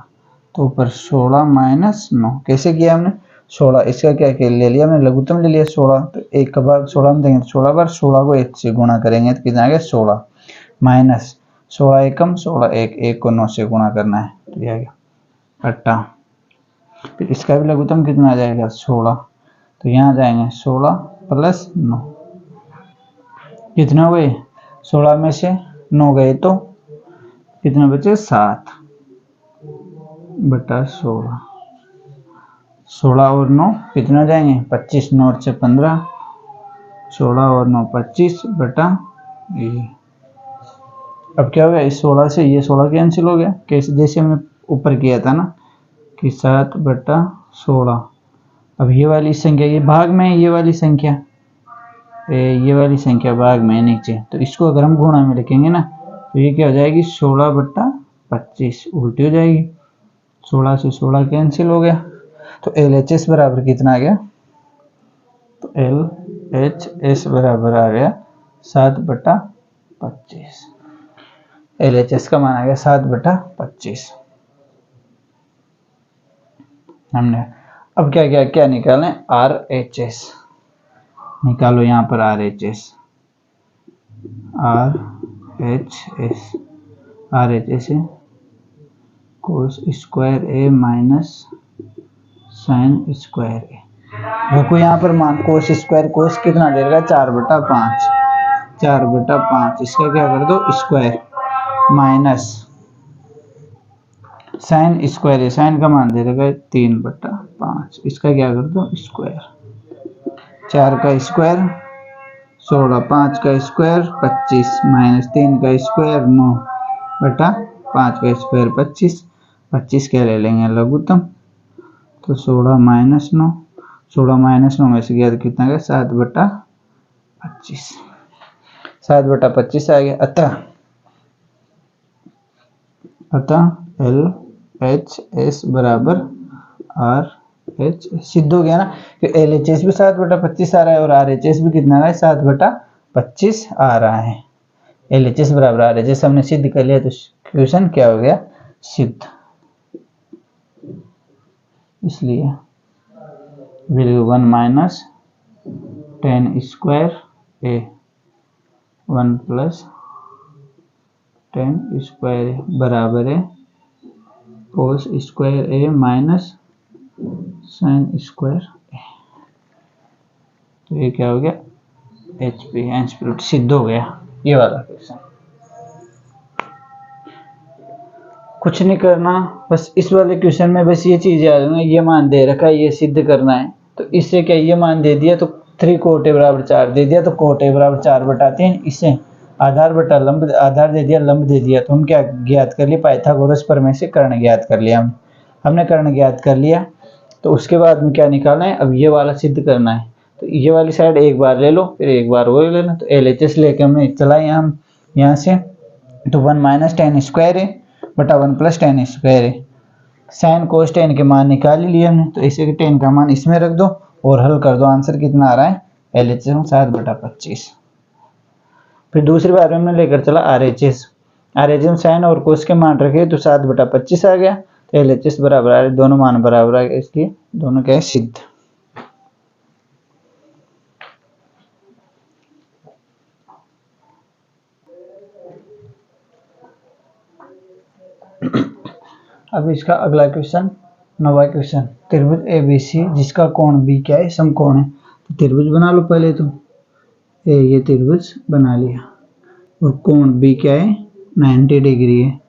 तो ऊपर 16 माइनस 9 कैसे किया हमने, 16 इसका क्या ले लिया हमने, लघुत्तम ले लिया 16, तो 1 का भाग 16 में देंगे, 16 बार 16 को 1 से गुणा करेंगे तो कितना आ गया 16 माइनस 16 एकम 16 1 को 9 से गुणा करना है तो ये आ गया बट्टा, फिर इसका भी लघुत्तम कितना आ जाएगा 16, तो यहाँ जाएंगे 16 प्लस 9, कितने हो गए 16 में से 9 गए तो कितने बचे 7 बटा 16, 16 और 9 कितने हो जाएंगे 25, 9 और 6 15, 16 और 9 25 बटा ये। अब क्या हो गया, इस 16 से ये 16 कैंसिल हो गया, कैसे जैसे हमने ऊपर किया था ना कि 7 बटा 16। अब ये वाली संख्या ये भाग में है, ये वाली संख्या भाग में है नीचे, तो इसको अगर हम गुणा में लिखेंगे ना तो ये क्या हो जाएगी 16 बटा 25 उल्टी हो जाएगी, 16 से 16 कैंसिल हो गया, तो LHS बराबर कितना आ गया, तो LHS बराबर आ गया 7 बटा 25, LHS का मान आ गया 7 बटा 25 हमने। अब क्या निकालें, RHS निकालो, यहाँ पर RHS है कोस स्क्वायर ए माइनस साइन स्क्वायर ए। देखो यहाँ पर मान कोस स्क्वायर, कोस कितना दे रहा है 4/5, 4/5, इसका क्या कर दो स्क्वायर माइनस साइन स्क्वायर है, साइन का मान दे रखा है 3/5, इसका क्या कर दो स्क्वायर, 4 का स्क्वायर 16, 5 का स्क्वायर 25 माइनस 3 का स्क्वायर 9 बटा 5 का स्क्वायर 25, 25 क्या ले लेंगे लघुत्तम, तो 16 माइनस 9, 16 माइनस 9 में से गया तो कितना गया 7 बटा 25, 7 बटा 25 आ गया। अतः LHS बराबर RH सिद्ध हो गया ना, कि LHS भी 7 बटा 25 आ रहा है और RHS भी कितना आ रहा है 7 बटा 25 आ रहा है। LHS बराबर RHS हमने सिद्ध कर लिया, तो क्वेश्चन क्या हो गया सिद्ध, इसलिए वैल्यू 1 माइनस tan स्क्वायर ए 1 प्लस tan स्क्वायर ए बराबर है कोस स्क्वायर ए माइनस साइन स्क्वायर ए, तो ये क्या हो गया HP एंस्पिरिट सिद्ध हो गया। ये वाला क्वेश्चन कुछ नहीं करना, बस इस वाले क्वेश्चन में बस ये चीज याद रखना, ये मान दे रखा है, ये सिद्ध करना है। तो इससे क्या, ये मान दे दिया तो 3 कोटे बराबर 4 दे दिया, तो कोटे बराबर 4 बटा 3, इससे आधार बटा लंब, आधार दे दिया लंब दे दिया, तो हम क्या ज्ञात कर लिए, पाइथागोरस प्रमेय से कर्ण ज्ञात कर लिया। हमने कर्ण ज्ञात कर लिया, तो उसके बाद में क्या निकालना है, अब ये वाला सिद्ध करना है। तो ये वाली साइड एक बार ले लो, फिर एक बार वो ले लेना। तो LHS लेके हमने चलाए हम यहाँ से, तो 1 माइनस टेन स्क्वायर है बटा 1 प्लस टेन स्क्वायर है। साइन कोस टेन के मान निकाल लिए हमने, तो इसे के टेन का मान इसमें रख दो और हल कर दो। आंसर कितना आ रहा है, LHS 7/25। फिर दूसरी बार में हमने लेकर चला RHS में साइन और कोस के मान रखे, तो 7/25 आ गया। तो LHS बराबर आ रहा है, दोनों मान बराबर आ गए, इसलिए दोनों क्या है, सिद्ध। अब इसका अगला क्वेश्चन, 9वां क्वेश्चन, त्रिभुज ABC जिसका कोण B क्या है, समकोण है। तो त्रिभुज बना लो पहले, तो ये त्रिभुज बना लिया और कोण B क्या है, 90 डिग्री है।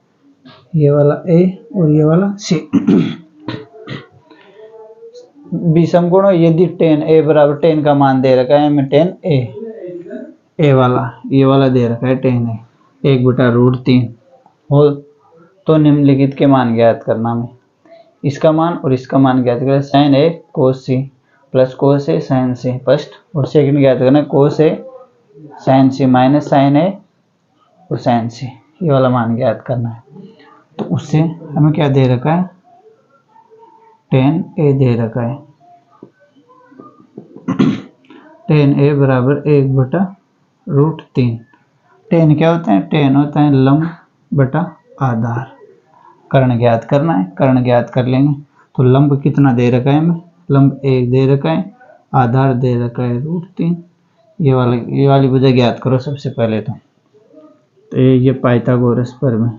ये वाला A और ये वाला C। B समकोण है, यदि tan A बराबर, tan का मान दे रखा है हमें, tan A वाला, ये वाला दे रखा है tan A 1/√3 हो, तो निम्नलिखित के मान ज्ञात करना हमें। इसका मान और इसका मान ज्ञात करना, sin A cos C plus cos A sin C first, और सेकंड ज्ञात करना cos A sin C minus sin A और sin C, ये वाला मान ज्ञात करना है। तो उससे हमें क्या दे रखा है, tan A दे रखा है, tan A बराबर 1/√3। tan क्या होता है, tan होता है लंब बटा आधार। कर्ण ज्ञात करना है, कर्ण ज्ञात कर लेंगे। तो लंब कितना दे रखा है हमें, लंब 1 दे रखा है, आधार दे रखा है √3। ये वाली भुजा ज्ञात करो सबसे पहले। तो ये पाइथागोरस प्रमेय,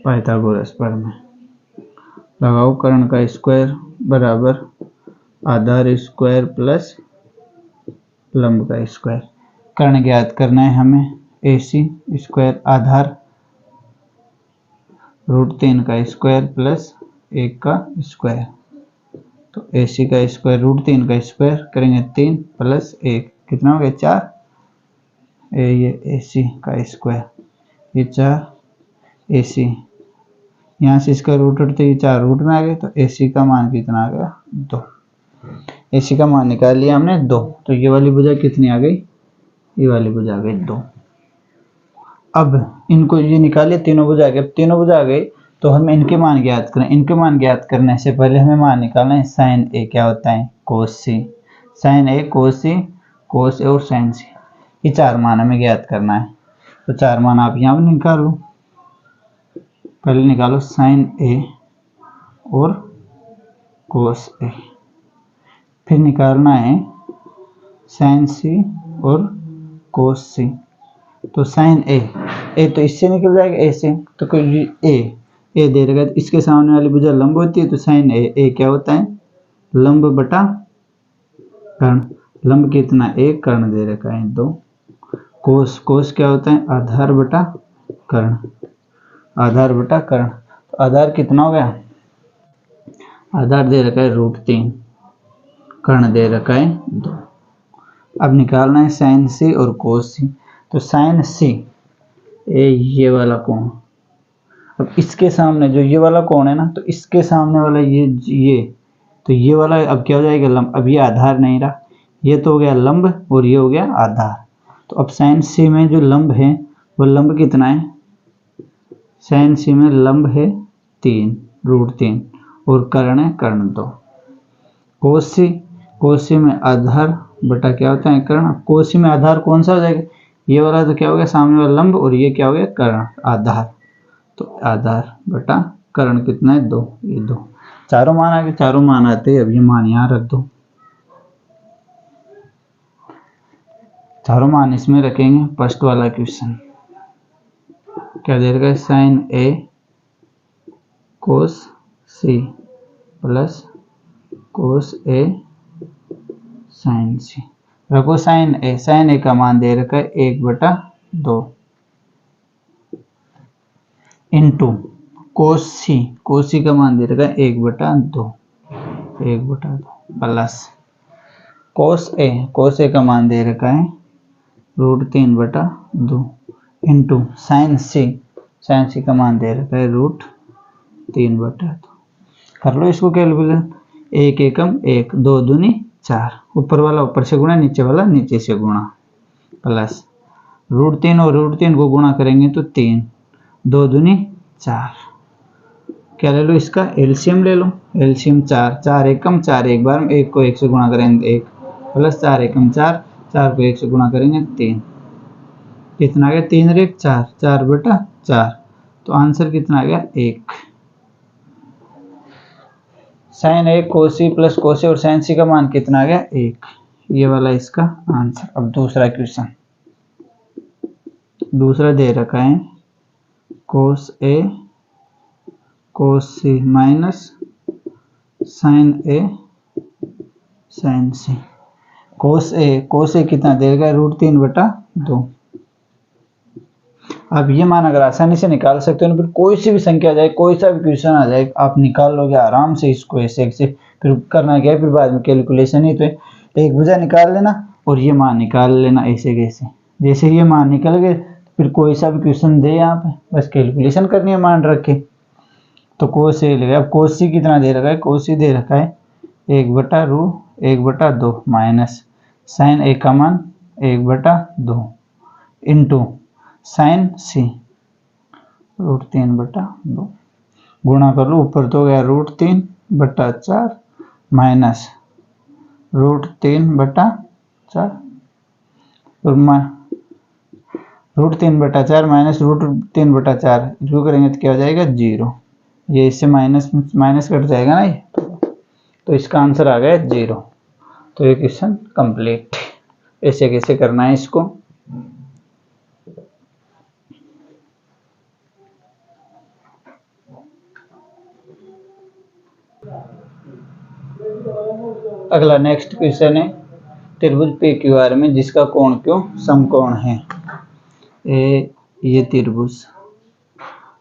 पाइथागोरस प्रमेय लगाओ। कर्ण का स्क्वायर बराबर आधार स्क्वायर प्लस लंब का स्क्वायर। कर्ण ज्ञात करना है हमें, AC स्क्वायर आधार √3 का स्क्वायर प्लस 1 का स्क्वायर। तो AC का स्क्वायर √3 का स्क्वायर करेंगे 3 प्लस 1, कितना हो गया 4। ये AC का स्क्वायर, ये 4 AC, यहाँ से इसका रूट हटते ही 4 रूट में आ गए। तो AC का मान कितना आ गया, 2। AC का मान निकाल लिया हमने 2। तो ये वाली भुजा कितनी आ गई, ये वाली भुजा आ गई 2। अब इनको ये निकाले, तीनों भुजा आ गए। अब तीनों भुजा आ गई, तो हम इनके मान ज्ञात करें। इनके मान ज्ञात करने से पहले हमें मान निकालना है sin A क्या होता है, cos C, sin A cos C, cos A और sin C, ये 4 मान हमें ज्ञात करना है। तो 4 मान आप यहाँ पर निकालो, पहले निकालो sin A और cos A, फिर निकालना है sin C और cos C। तो sin A तो इससे निकल जाएगा, A से, तो कोई A दे रखा है, तो इसके सामने वाली भुजा लंब होती है। तो sin A क्या होता है, लंब बटा कर्ण। लंब कितना 1, कर्ण दे रखा है 2। कोस क्या होता है, आधार बटा कर्ण, आधार बटा कर्ण। तो आधार कितना हो गया, आधार दे रखा है √3, कर्ण दे रखा है 2। अब निकालना है sin C और cos C। तो sin C ये वाला कोण, अब इसके सामने जो ये वाला कोण है ना, तो इसके सामने वाला ये तो ये वाला अब क्या हो जाएगा, लंब। अब ये आधार नहीं रहा, ये तो हो गया लंब और ये हो गया आधार। तो अब sin C में जो लंब है, वो लंब कितना है, sin C में लंब है 3 √3 और कर्ण है कर्ण 2। cos C में आधार बटा क्या होता है, कर्ण। cos C में आधार कौन सा हो जाएगा, ये वाला, तो क्या हो गया सामने वाला लंब, और ये क्या हो गया कर्ण आधार। तो आधार बटा कर्ण कितना है 2, ये 2। चारों मान आ गए, चारों मान आते हैं। अब ये मान यहाँ रख दो, चारों मान इसमें रखेंगे। फर्स्ट वाला क्वेश्चन क्या दे रखा है, sin A cos C plus cos A sine C रखो साइन ए का मान दे रखा है 1/2 इंटू कोस सी का मान दे रखा है 1/2 प्लस कोस ए का मान दे रखा है √3/2 इंटू साइन सी का मान दे रखा है √3/2। कर लो इसको कैलकुलेट, 1 एकम 1, 2 दूनी 4, ऊपर वाला ऊपर से गुणा, नीचे वाला नीचे से गुणा, प्लस √3 और √3 को गुणा करेंगे तो 3, 2 दूनी 4। क्या ले लो, इसका एलसीएम ले लो, एलसीएम 4, 4 एकम 4, एक बार में 1 को 1 से गुणा करेंगे 1, प्लस 4 एकम 4, 4 को 1 से गुणा करेंगे 3, कितना आ गया 3 और 1 4, 4/4, तो आंसर कितना आ गया 1। साइन ए कोसी प्लस कोसे और साइन सी का मान कितना आ गया 1, ये वाला इसका आंसर। अब दूसरा क्वेश्चन, दूसरा दे रखा है कोस ए कोस सी माइनस साइन ए साइन सी। कोस ए कितना देगा √3/2। आप ये मान अगर आसानी से निकाल सकते हो ना, फिर कोई सी भी संख्या आ जाए, कोई सा भी क्वेश्चन आ जाए, आप निकाल लोगे आराम से इसको ऐसे से। फिर करना क्या है, फिर बाद में कैलकुलेशन ही तो है, एक भुजा निकाल लेना और ये मान निकाल लेना ऐसे कैसे। जैसे ये मान निकल गए फिर कोई सा भी क्वेश्चन दे यहाँ पे बस कैलकुलेशन करनी है मान रख के। तो कोस ए ले, अब कोस सी कितना दे रखा है, कोस सी दे रखा है 1/2 माइनस साइन ए का मान 1/2 इंटू साइन सी √3/2, गुणा कर लो, ऊपर तो गया √3/4 माइनस √3/4 √3/4 माइनस √3/4 जो करेंगे तो क्या हो जाएगा 0, ये इससे माइनस माइनस कट जाएगा ना ये, तो इसका आंसर आ गया 0। तो ये क्वेश्चन कंप्लीट। ऐसे कैसे करना है इसको, अगला नेक्स्ट क्वेश्चन है त्रिभुज PQR में जिसका कोण क्यों समकोण है। ये त्रिभुज,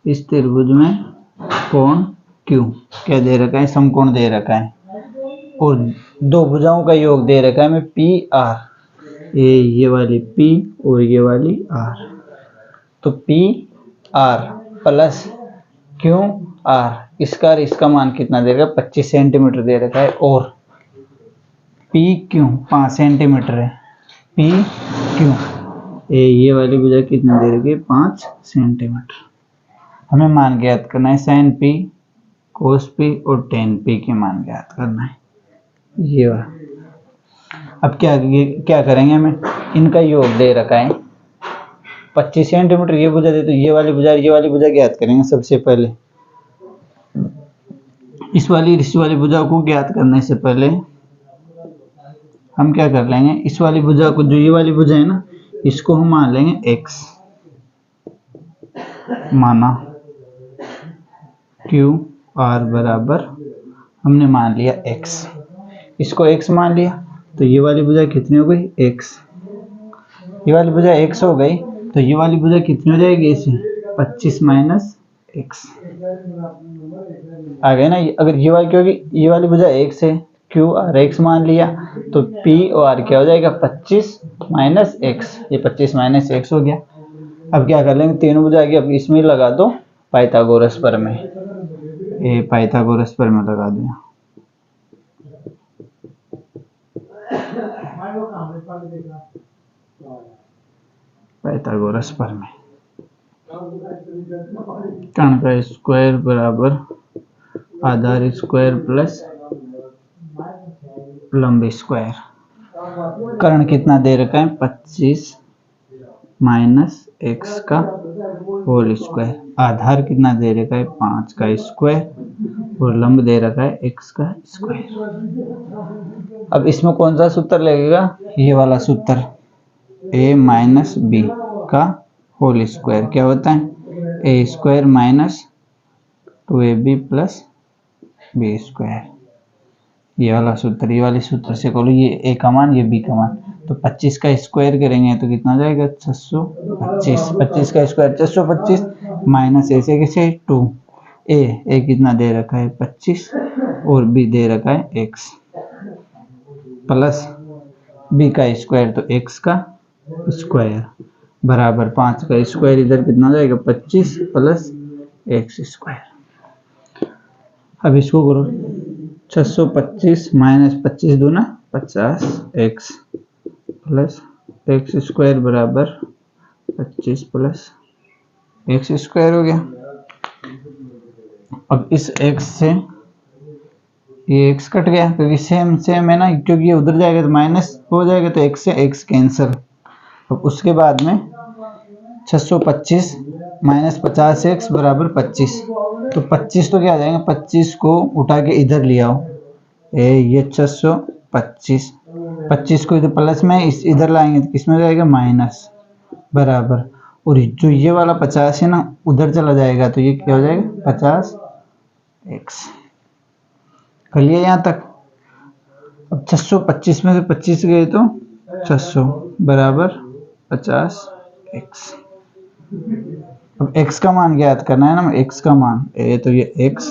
इस त्रिभुज में कोण क्यों क्या दे रखा है, समकोण दे रखा है और दो भुजाओं का योग दे रखा है हमें PR, ये वाली P और ये वाली R। तो PR प्लस QR, इसका मान कितना दे रखा है 25 सेंटीमीटर दे रखा है, और PQ 5 सेंटीमीटर है, PQ ये वाली भुजा कितना दे रखी है 5 सेंटीमीटर। हमें मान ज्ञात करना है साइन P कोस P और टेन P के मान ज्ञात करना है ये वाला। अब क्या करेंगे, हमें इनका योग दे रखा है 25 सेंटीमीटर, ये भुजा दे तो ये वाली भुजा ज्ञात करेंगे सबसे पहले। इस वाली भुजा को ज्ञात करने से पहले हम क्या कर लेंगे, इस वाली भुजा को, जो ये वाली भुजा है ना, इसको हम मान लेंगे x, माना QR बराबर हमने मान लिया x, इसको x मान लिया, तो ये वाली भुजा कितनी हो गई x, ये वाली भुजा x हो गई, तो ये वाली भुजा कितनी हो जाएगी इसे 25 माइनस x आ गए ना। अगर ये वाली, क्योंकि ये वाली भुजा x है, QR x मान लिया, तो P और R क्या हो जाएगा 25 माइनस x, ये 25 माइनस x हो गया। अब क्या कर लेंगे, तीनों भुजा की अब इसमें लगा दो पाइथागोरस प्रमेय, ये पाइथागोरस प्रमेय लगा दो, पाइथागोरस प्रमेय। कर्ण का स्क्वायर बराबर आधार स्क्वायर प्लस लंब स्क्वायर। कर्ण कितना दे रखा है 25 माइनस x का होल स्क्वायर, आधार कितना दे रखा है 5 का स्क्वायर और लंब दे रखा है x का स्क्वायर। अब इसमें कौन सा सूत्र लगेगा, ये वाला सूत्र, a माइनस b का होल स्क्वायर क्या होता है a square minus 2ab plus b square. ये वाला सूत्र, ये वाले सूत्र से खोलो, ये ए का मान, ये बी का मान, तो 25 का स्क्वायर करेंगे तो कितना जाएगा 625, 25 का स्क्वायर 625 माइनस ए से कैसे 2, ए कितना दे रखा है 25 और बी दे रखा है x प्लस बी का स्क्वायर तो x का स्क्वायर बराबर 5 का स्क्वायर, इधर कितना जाएगा 25 प्लस x स्क्वायर। अब इसको करो 625 माइनस 25 दूना 50 x प्लस x स्क्वायर बराबर 25 प्लस x स्क्वायर हो गया। अब इस x से ये x कट गया क्योंकि सेम सेम है ना, क्योंकि ये उधर जाएगा तो माइनस हो जाएगा, तो x से x कैंसिल। अब उसके बाद में 625 माइनस 50x बराबर 25, तो 25 तो क्या आ जाएगा, 25 को उठा के इधर ले आओ, ये 625, 25 को इधर प्लस में इधर लाएंगे तो किसमें जाएगा माइनस बराबर, और जो ये वाला 50 है ना उधर चला जाएगा तो ये क्या हो जाएगा 50x। कर लिया यहाँ तक। अब 625 में से 25 गए तो 600 बराबर 50x। अब x का मान ज्ञात करना है ना, x का मान तो ये x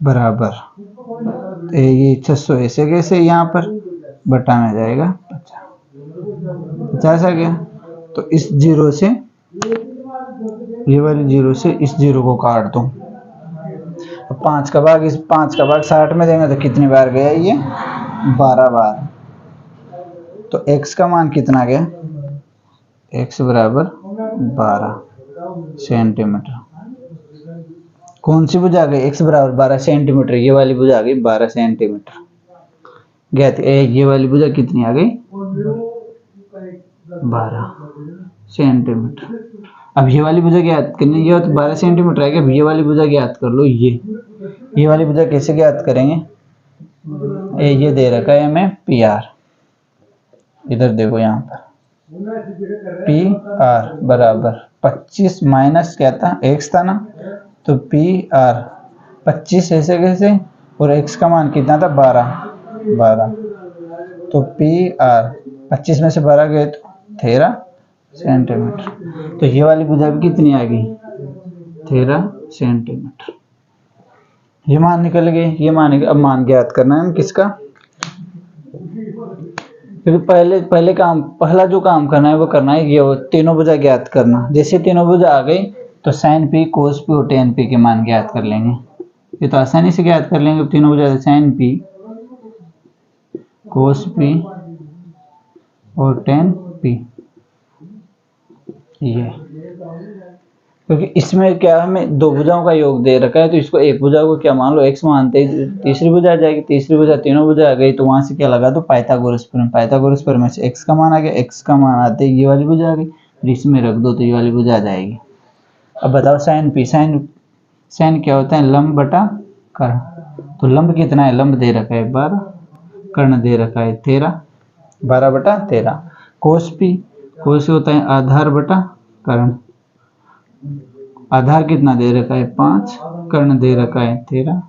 बराबर ये 600 ऐसे कैसे यहाँ पर बटा में जाएगा 50 आ गया। तो इस जीरो से ये वाली जीरो से इस जीरो को काट दो। अब 5 का भाग 60 में देंगे तो कितनी बार गया ये 12 बार। तो x का मान कितना गया, x बराबर 12 सेंटीमीटर। कौन सी भुजा आ गई, x बराबर 12 सेंटीमीटर, ये वाली भुजा आ गई 12 सेंटीमीटर। ज्ञात ये वाली भुजा कितनी आ गई 12 सेंटीमीटर। अब ये वाली भुजा ज्ञात करनी, ये तो 12 सेंटीमीटर है, अब ये वाली भुजा ज्ञात कर लो। ये वाली भुजा कैसे ज्ञात करेंगे, ये दे रखा है हमें PR, इधर देखो यहाँ पर PR बराबर 25 माइनस क्या था x था ना, तो PR 25 ऐसे कैसे, और x का मान कितना था 12, तो PR 25 में से 12 गए तो 13 सेंटीमीटर। तो ये वाली भुजा भी कितनी आ गई 13 सेंटीमीटर। ये मान निकल गए, ये मान। अब मान ज्ञात करना है किसका, क्योंकि पहला जो काम करना है वो करना है ये तीनों भुजा ज्ञात करना। जैसे तीनों भुजा आ गई तो sin p cos p और tan p के मान ज्ञात कर लेंगे। ये तो आसानी से ज्ञात कर लेंगे। तीनों भुजा sin p cos p और tan p, ये क्योंकि इसमें क्या हमें दो भुजाओं का योग दे रखा है, तो इसको एक भुजा को क्या मान लो x मानते ही तीसरी भुजा आ जाएगी। तीसरी भुजा तीनों भुजा आ गई तो वहां से क्या लगा दो पाइथागोरस प्रमेय। पाइथागोरस प्रमेय से x का मान आ गया, x का मान आते ही ये वाली भुजा आ गई, इसमें रख दो तो ये वाली भुजा आ जाएगी। अब बताओ sin p, sin क्या होता है लंब बटा कर्ण। तो लंब कितना है, लंब दे रखा है 12, कर्ण दे रखा है 13, 12 बटा 13। cos p, cos होता है आधार बटा कर्ण। आधार कितना दे रखा है 5, कर्ण दे रखा है 13।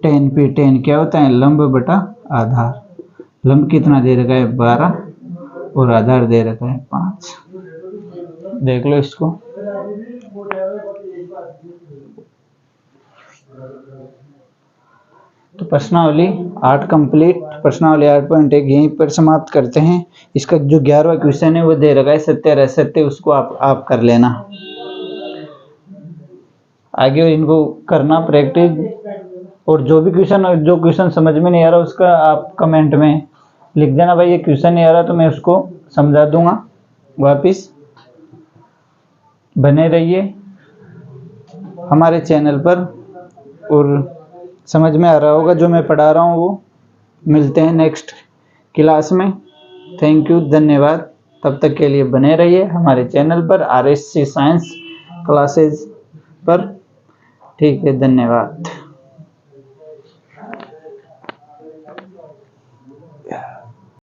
tan p, tan क्या होता है लंब बटा आधार। लंब कितना दे रखा है 12 और आधार दे रखा है 5। देख लो इसको। तो प्रश्नावली 8 कंप्लीट, प्रश्नावली 8.1 यहीं पर समाप्त करते हैं। इसका जो 11वां क्वेश्चन है वो दे रखा है सत्य और असत्य, उसको आप कर लेना। आगे इनको करना प्रैक्टिस, और जो क्वेश्चन समझ में नहीं आ रहा उसका आप कमेंट में लिख देना, भाई ये क्वेश्चन नहीं आ रहा, तो मैं उसको समझा दूंगा वापिस। बने रहिए हमारे चैनल पर, और समझ में आ रहा होगा जो मैं पढ़ा रहा हूँ वो। मिलते हैं नेक्स्ट क्लास में। थैंक यू, धन्यवाद। तब तक के लिए बने रहिए हमारे चैनल पर RSC साइंस क्लासेज पर। ठीक है, धन्यवाद।